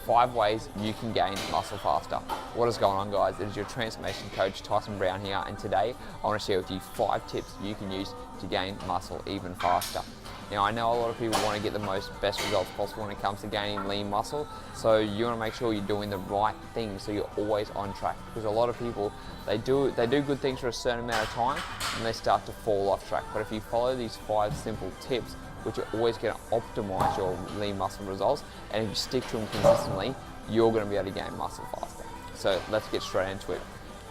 5 ways you can gain muscle faster. What is going on, guys? It is your transformation coach Tyson here, and today I want to share with you 5 tips you can use to gain muscle even faster. Now, I know a lot of people want to get the best results possible when it comes to gaining lean muscle, so you want to make sure you're doing the right things so you're always on track, because a lot of people, they do good things for a certain amount of time and they start to fall off track. But if you follow these 5 simple tips, which are always going to optimize your lean muscle results, and if you stick to them consistently, you're going to be able to gain muscle faster. So let's get straight into it.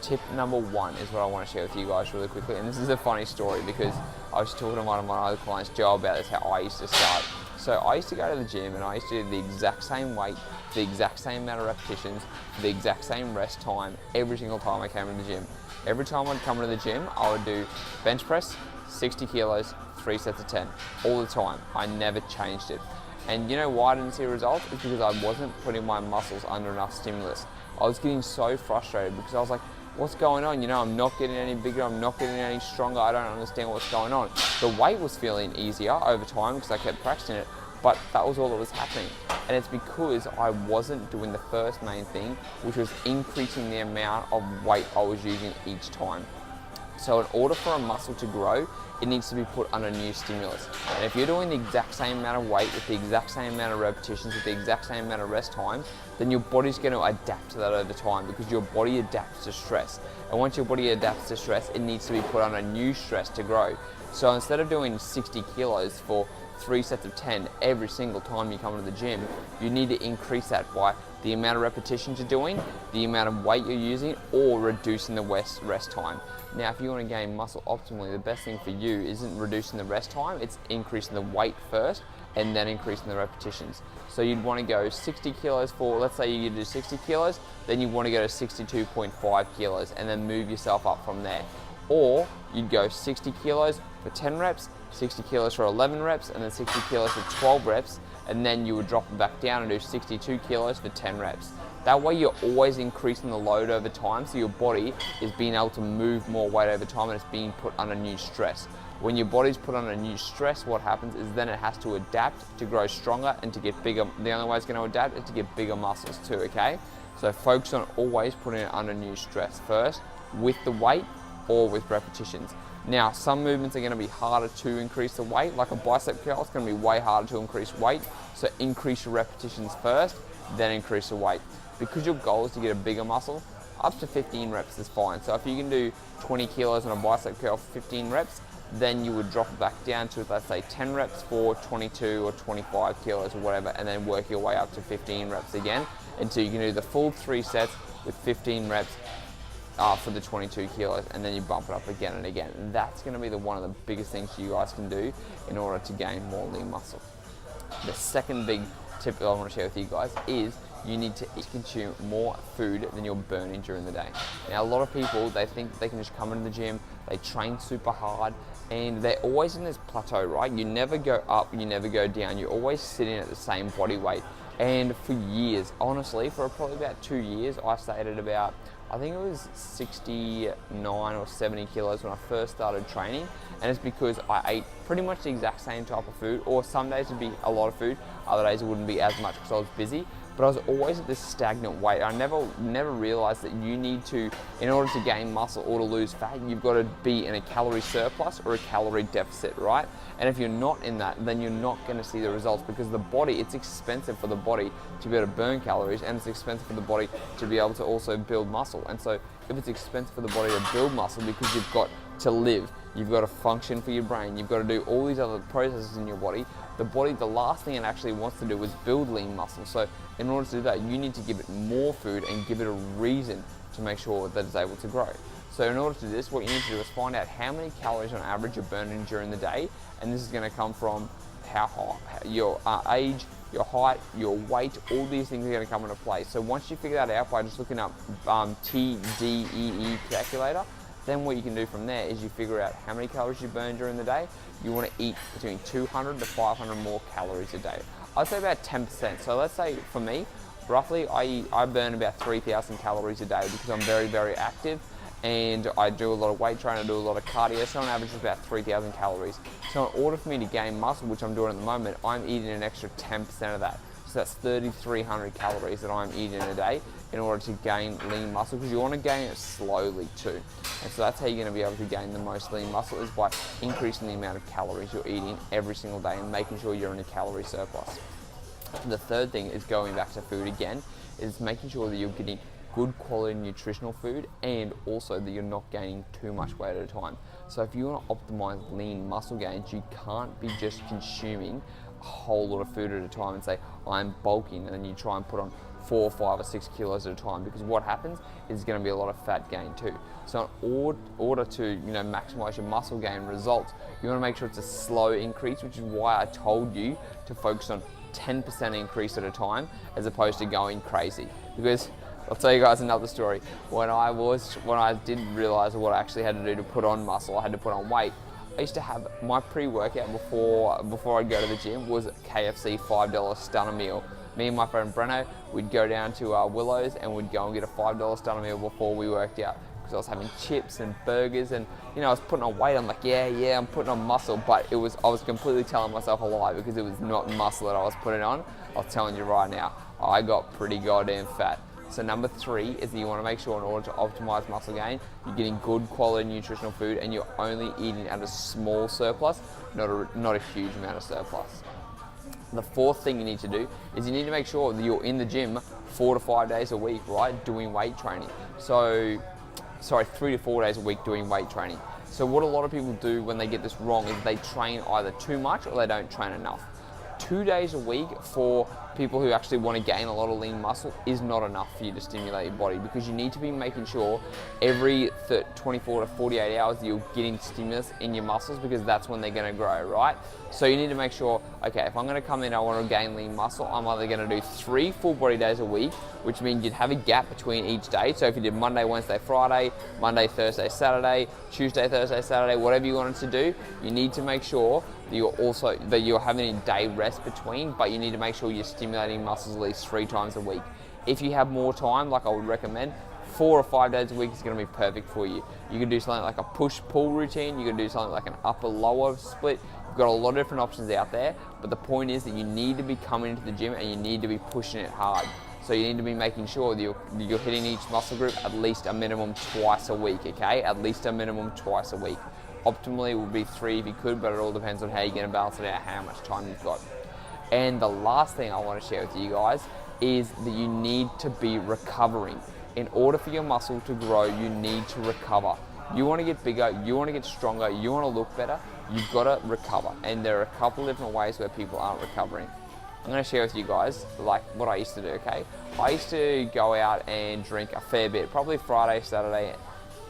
Tip number 1 is what I want to share with you guys really quickly, and this is a funny story because I was talking to one of my other clients, Joe, about this, how I used to start. So I used to go to the gym and I used to do the exact same weight, the exact same amount of repetitions, the exact same rest time every single time I came to the gym. Every time I'd come to the gym, I would do bench press, 60 kilos, 3 sets of 10, all the time. I never changed it. And you know why I didn't see results? It's because I wasn't putting my muscles under enough stimulus. I was getting so frustrated because I was like, what's going on? You know, I'm not getting any bigger, I'm not getting any stronger, I don't understand what's going on. The weight was feeling easier over time because I kept practicing it, but that was all that was happening. And it's because I wasn't doing the first main thing, which was increasing the amount of weight I was using each time. So in order for a muscle to grow, it needs to be put under new stimulus. And if you're doing the exact same amount of weight with the exact same amount of repetitions with the exact same amount of rest time, then your body's going to adapt to that over time, because your body adapts to stress. And once your body adapts to stress, it needs to be put under new stress to grow. So instead of doing 60 kilos for 3 sets of 10 every single time you come to the gym, you need to increase that by the amount of repetitions you're doing, the amount of weight you're using, or reducing the rest time. Now, if you want to gain muscle optimally, the best thing for you isn't reducing the rest time, it's increasing the weight first and then increasing the repetitions. So you'd want to go 60 kilos for, let's say you do 60 kilos, then you want to go to 62.5 kilos and then move yourself up from there. Or you'd go 60 kilos for 10 reps, 60 kilos for 11 reps, and then 60 kilos for 12 reps, and then you would drop it back down and do 62 kilos for 10 reps. That way you're always increasing the load over time, so your body is being able to move more weight over time and it's being put under new stress. When your body's put under new stress, what happens is then it has to adapt to grow stronger and to get bigger. The only way it's going to adapt is to get bigger muscles too, okay? So focus on always putting it under new stress first, with the weight or with repetitions. Now, some movements are going to be harder to increase the weight, like a bicep curl. It's going to be way harder to increase weight, so increase your repetitions first, then increase the weight. Because your goal is to get a bigger muscle, up to 15 reps is fine. So if you can do 20 kilos on a bicep curl for 15 reps, then you would drop it back down to, let's say, 10 reps for 22 or 25 kilos or whatever, and then work your way up to 15 reps again until you can do the full 3 sets with 15 reps for the 22 kilos, and then you bump it up again and again. And that's going to be one of the biggest things you guys can do in order to gain more lean muscle. The second big tip that I want to share with you guys is you need to consume more food than you're burning during the day. Now, a lot of people, they think they can just come into the gym, they train super hard, and they're always in this plateau, right? You never go up, you never go down, you're always sitting at the same body weight. And for years, honestly, for probably about 2 years, I stayed at about, I think it was 69 or 70 kilos when I first started training. And it's because I ate pretty much the exact same type of food, or some days it'd be a lot of food, other days it wouldn't be as much because I was busy. But I was always at this stagnant weight. I never realized that you need to, in order to gain muscle or to lose fat, you've got to be in a calorie surplus or a calorie deficit, right? And if you're not in that, then you're not going to see the results, because the body, it's expensive for the body to be able to burn calories, and it's expensive for the body to be able to also build muscle. And so if it's expensive for the body to build muscle because you've got to live, you've got to function for your brain, you've got to do all these other processes in your body, the last thing it actually wants to do is build lean muscle. So in order to do that, you need to give it more food and give it a reason to make sure that it's able to grow. So in order to do this, what you need to do is find out how many calories on average you're burning during the day, and this is going to come from your age, your height, your weight. All these things are going to come into play. So once you figure that out by just looking up TDEE calculator, then what you can do from there is you figure out how many calories you burn during the day. You want to eat between 200 to 500 more calories a day. I'd say about 10%. So let's say for me, roughly I burn about 3,000 calories a day because I'm very, very active and I do a lot of weight training, I do a lot of cardio, so on average it's about 3,000 calories. So in order for me to gain muscle, which I'm doing at the moment, I'm eating an extra 10% of that. So that's 3,300 calories that I'm eating a day in order to gain lean muscle, because you want to gain it slowly too. And so that's how you're going to be able to gain the most lean muscle, is by increasing the amount of calories you're eating every single day and making sure you're in a calorie surplus. The third thing is going back to food again, is making sure that you're getting good quality nutritional food, and also that you're not gaining too much weight at a time. So if you want to optimize lean muscle gains, you can't be just consuming a whole lot of food at a time and say, I'm bulking, and then you try and put on 4, 5 or 6 kilos at a time, because what happens is going to be a lot of fat gain too. So in order to maximize your muscle gain results, you want to make sure it's a slow increase, which is why I told you to focus on 10% increase at a time as opposed to going crazy. Because I'll tell you guys another story. When I didn't realize what I actually had to do to put on muscle, I had to put on weight. I used to have my pre-workout before I'd go to the gym was KFC $5 stunner meal. Me and my friend Breno, we'd go down to Willows and we'd go and get a $5 stunner meal before we worked out. Because I was having chips and burgers, and I was putting on weight. I'm like, yeah, I'm putting on muscle, but I was completely telling myself a lie, because it was not muscle that I was putting on. I was telling you right now, I got pretty goddamn fat. So number 3 is that you want to make sure, in order to optimize muscle gain, you're getting good quality nutritional food, and you're only eating at a small surplus, not a huge amount of surplus. The fourth thing you need to do is you need to make sure that you're in the gym 4 to 5 days a week, right? Doing weight training. 3 to 4 days a week doing weight training. So what a lot of people do when they get this wrong is they train either too much or they don't train enough. 2 days a week for people who actually want to gain a lot of lean muscle is not enough for you to stimulate your body, because you need to be making sure every 24 to 48 hours that you're getting stimulus in your muscles, because that's when they're going to grow, right? So you need to make sure, okay, if I'm going to come in, I want to gain lean muscle, I'm either going to do 3 full body days a week, which means you'd have a gap between each day. So if you did Monday, Wednesday, Friday, Monday, Thursday, Saturday, Tuesday, Thursday, Saturday, whatever you wanted to do, you need to make sure that you're having a day rest between, but you need to make sure you're stimulating muscles at least 3 times a week. If you have more time, like I would recommend, 4 or 5 days a week is going to be perfect for you. You can do something like a push-pull routine, you can do something like an upper-lower split. You've got a lot of different options out there, but the point is that you need to be coming into the gym and you need to be pushing it hard. So you need to be making sure that you're hitting each muscle group at least a minimum twice a week, okay? At least a minimum twice a week. Optimally, it would be 3 if you could, but it all depends on how you're going to balance it out, how much time you've got. And the last thing I want to share with you guys is that you need to be recovering. In order for your muscle to grow, you need to recover. You want to get bigger, you want to get stronger, you want to look better, you've got to recover. And there are a couple of different ways where people aren't recovering. I'm going to share with you guys like what I used to do, okay? I used to go out and drink a fair bit, probably Friday, Saturday,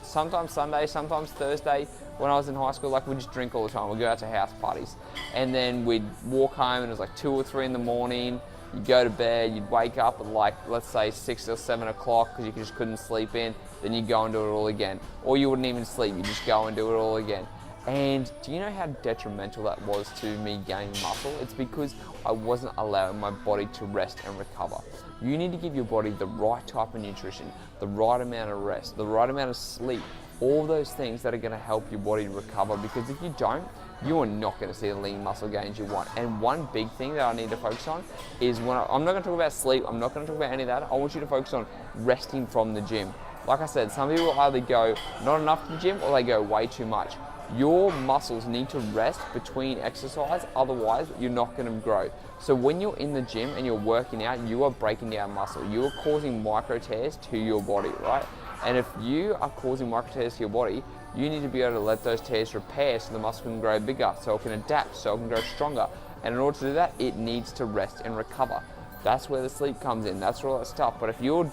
sometimes Sunday, sometimes Thursday. When I was in high school, we'd just drink all the time. We'd go out to house parties. And then we'd walk home and it was like 2 or 3 in the morning. You'd go to bed, you'd wake up at let's say 6 or 7 o'clock because you just couldn't sleep in. Then you'd go and do it all again. Or you wouldn't even sleep, you'd just go and do it all again. And do you know how detrimental that was to me gaining muscle? It's because I wasn't allowing my body to rest and recover. You need to give your body the right type of nutrition, the right amount of rest, the right amount of sleep, all those things that are going to help your body recover, because if you don't, you are not going to see the lean muscle gains you want. And one big thing that I need to focus on is I'm not going to talk about sleep, I'm not going to talk about any of that. I want you to focus on resting from the gym. Like I said, some people either go not enough to the gym or they go way too much. Your muscles need to rest between exercise, otherwise you're not going to grow. So when you're in the gym and you're working out, you are breaking down muscle. You are causing micro tears to your body, right? And if you are causing micro tears to your body, you need to be able to let those tears repair so the muscle can grow bigger, so it can adapt, so it can grow stronger. And in order to do that, it needs to rest and recover. That's where the sleep comes in, that's all that stuff. But if you're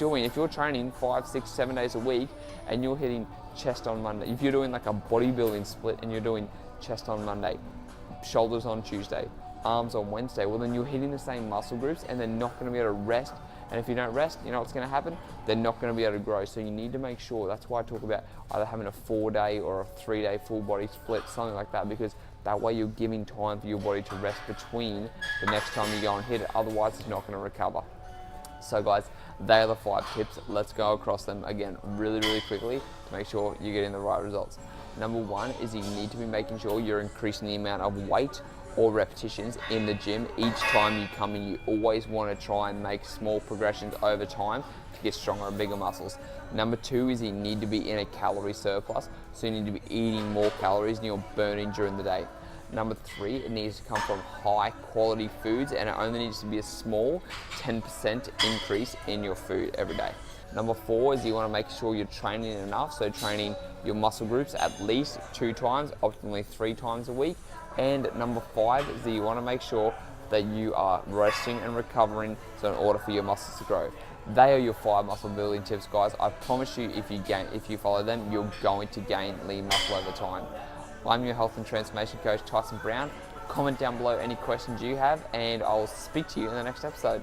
training 5, 6, 7 days a week and you're hitting chest on Monday, if you're doing like a bodybuilding split and you're doing chest on Monday, shoulders on Tuesday, arms on Wednesday, well then you're hitting the same muscle groups and they're not going to be able to rest. And if you don't rest, you know what's going to happen? They're not going to be able to grow. So you need to make sure, that's why I talk about either having a 4-day or a 3-day full body split, something like that, because that way you're giving time for your body to rest between the next time you go and hit it. Otherwise, it's not going to recover. So guys, they are the 5 tips. Let's go across them again really, really quickly to make sure you're getting the right results. Number 1 is you need to be making sure you're increasing the amount of weight or repetitions in the gym. Each time you come in, you always want to try and make small progressions over time to get stronger and bigger muscles. Number 2 is you need to be in a calorie surplus, so you need to be eating more calories than you're burning during the day. Number 3, it needs to come from high quality foods, and it only needs to be a small 10% increase in your food every day. Number 4 is you want to make sure you're training enough, so training your muscle groups at least 2 times, optimally 3 times a week. And number 5 is that you want to make sure that you are resting and recovering, so in order for your muscles to grow. They are your 5 muscle building tips, guys. I promise you, if you follow them, you're going to gain lean muscle over time. I'm your health and transformation coach, Tyson Brown. Comment down below any questions you have, and I'll speak to you in the next episode.